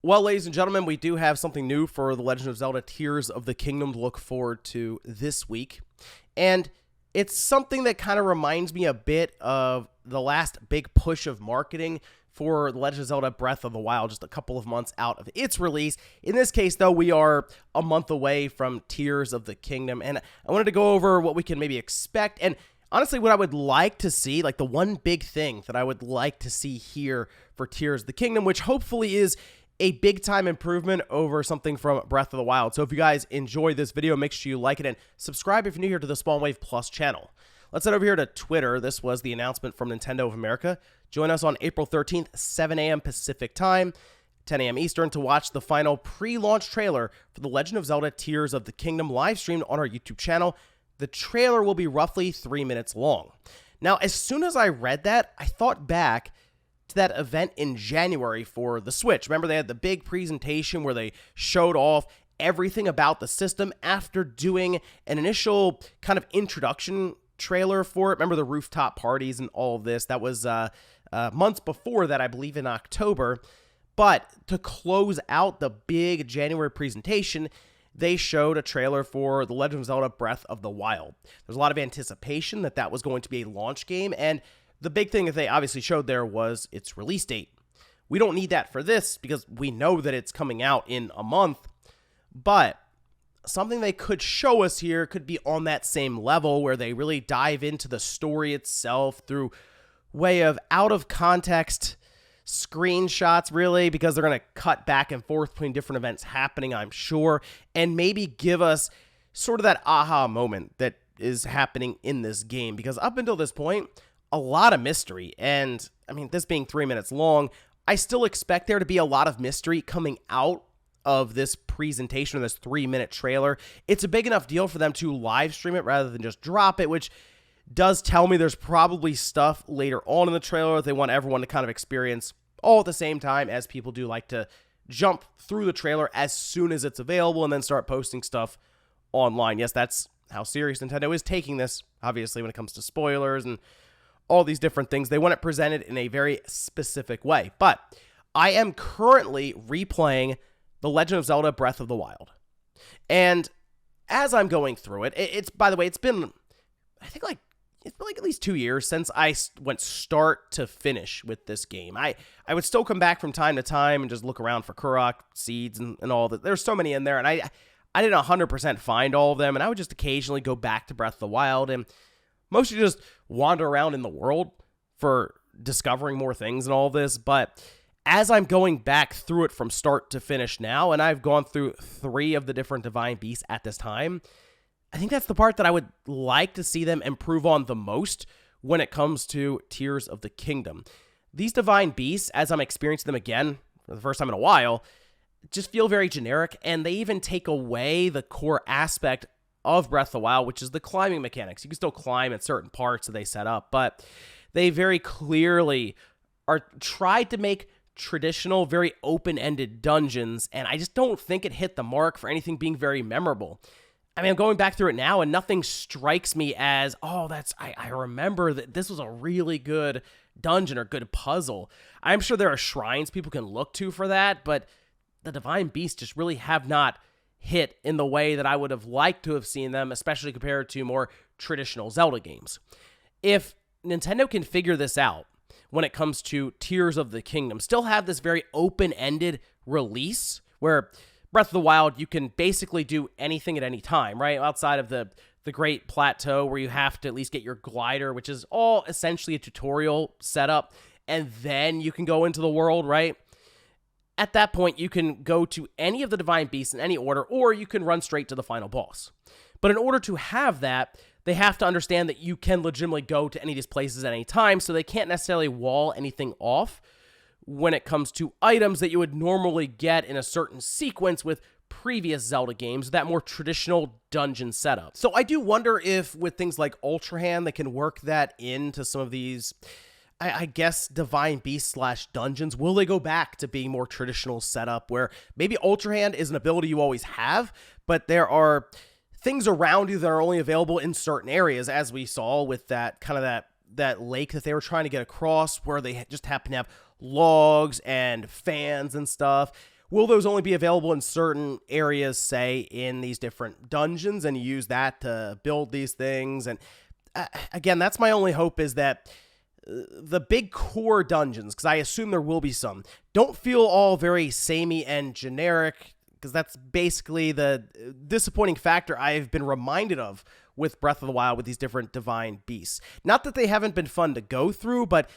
Well, ladies and gentlemen, we do have something new for The Legend of Zelda Tears of the Kingdom to look forward to this week. And it's something that kind of reminds me a bit of the last big push of marketing for The Legend of Zelda Breath of the Wild, just a couple of months out of its release. In this case, though, we are a month away from Tears of the Kingdom. And I wanted to go over what we can maybe expect and honestly, what I would like to see, like the one big thing that I would like to see here for Tears of the Kingdom, which hopefully is a big time improvement over something from Breath of the Wild. So if you guys enjoy this video, make sure you like it and subscribe if you're new here to the Spawn Wave Plus channel. Let's head over here to Twitter. This was the announcement from Nintendo of America. Join us on April 13th, 7 a.m. Pacific time, 10 a.m. Eastern to watch the final pre-launch trailer for The Legend of Zelda Tears of the Kingdom live streamed on our YouTube channel. The trailer will be roughly 3 minutes long. Now, as soon as I read that, I thought back to that event in January for the Switch. Remember, they had the big presentation where they showed off everything about the system after doing an initial kind of introduction trailer for it. Remember the rooftop parties and all of this? That was months before that, I believe in October. But to close out the big January presentation, they showed a trailer for The Legend of Zelda Breath of the Wild. There's a lot of anticipation that that was going to be a launch game, and the big thing that they obviously showed there was its release date. We don't need that for this because we know that it's coming out in a month, but something they could show us here could be on that same level where they really dive into the story itself through way of out of context screenshots, really, because they're going to cut back and forth between different events happening, I'm sure, and maybe give us sort of that aha moment that is happening in this game, because up until this point, a lot of mystery, and I mean, this being 3 minutes long, I still expect there to be a lot of mystery coming out of this presentation, or this 3-minute trailer. It's a big enough deal for them to live stream it rather than just drop it, which does tell me there's probably stuff later on in the trailer that they want everyone to kind of experience all at the same time, as people do like to jump through the trailer as soon as it's available and then start posting stuff online. Yes, that's how serious Nintendo is taking this, obviously, when it comes to spoilers and all these different things. They want it presented in a very specific way. But I am currently replaying The Legend of Zelda Breath of the Wild. And as I'm going through it, it's, by the way, it's been like at least 2 years since I went start to finish with this game. I would still come back from time to time and just look around for Korok seeds and all that. There's so many in there, and I didn't 100% find all of them, and I would just occasionally go back to Breath of the Wild and mostly just wander around in the world for discovering more things and all of this. But as I'm going back through it from start to finish now, and I've gone through 3 of the different Divine Beasts at this time, I think that's the part that I would like to see them improve on the most when it comes to Tears of the Kingdom. These Divine Beasts, as I'm experiencing them again for the first time in a while, just feel very generic, and they even take away the core aspect of Breath of the Wild, which is the climbing mechanics. You can still climb at certain parts that they set up, but they very clearly are tried to make traditional, very open-ended dungeons, and I just don't think it hit the mark for anything being very memorable. I mean, I'm going back through it now, and nothing strikes me as, oh, I remember that this was a really good dungeon or good puzzle. I'm sure there are shrines people can look to for that, but the Divine Beasts just really have not hit in the way that I would have liked to have seen them, especially compared to more traditional Zelda games. If Nintendo can figure this out when it comes to Tears of the Kingdom, still have this very open-ended release where Breath of the Wild, you can basically do anything at any time, right? Outside of the Great Plateau, where you have to at least get your glider, which is all essentially a tutorial setup, and then you can go into the world, right? At that point, you can go to any of the Divine Beasts in any order, or you can run straight to the final boss. But in order to have that, they have to understand that you can legitimately go to any of these places at any time, so they can't necessarily wall anything off when it comes to items that you would normally get in a certain sequence with previous Zelda games, that more traditional dungeon setup. So I do wonder if with things like Ultra Hand, they can work that into some of these, I guess, Divine Beast / dungeons. Will they go back to being more traditional setup where maybe Ultra Hand is an ability you always have, but there are things around you that are only available in certain areas, as we saw with that kind of that lake that they were trying to get across, where they just happen to have logs and fans and stuff. Will those only be available in certain areas, say in these different dungeons, and you use that to build these things? And again, that's my only hope, is that the big core dungeons, because I assume there will be some, don't feel all very samey and generic, because that's basically the disappointing factor I've been reminded of with Breath of the Wild with these different divine beasts. Not that they haven't been fun to go through, but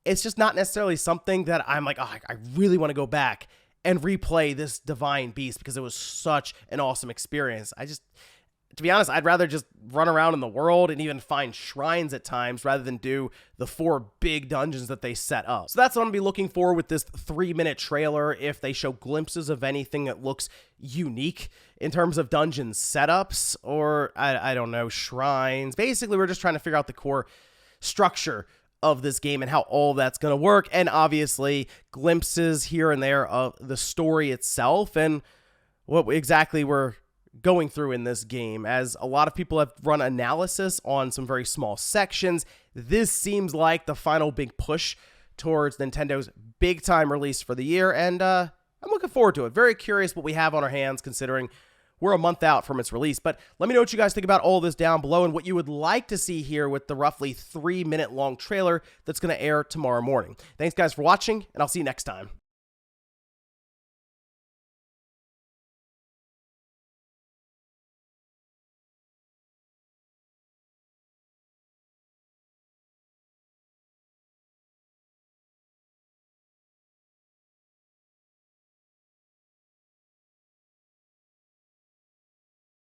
it's just not necessarily something that I'm like, oh, I really want to go back and replay this divine beast because it was such an awesome experience. To be honest, I'd rather just run around in the world and even find shrines at times rather than do the 4 big dungeons that they set up. So that's what I'm going to be looking for with this 3-minute trailer, if they show glimpses of anything that looks unique in terms of dungeon setups or, I don't know, shrines. Basically, we're just trying to figure out the core structure of this game and how all that's going to work, and obviously glimpses here and there of the story itself and what exactly we're going through in this game. As a lot of people have run analysis on some very small sections, this seems like the final big push towards Nintendo's big time release for the year, and I'm looking forward to it. Very curious what we have on our hands, considering we're a month out from its release. But let me know what you guys think about all this down below and what you would like to see here with the roughly 3-minute long trailer that's going to air tomorrow morning. Thanks guys for watching, and I'll see you next time.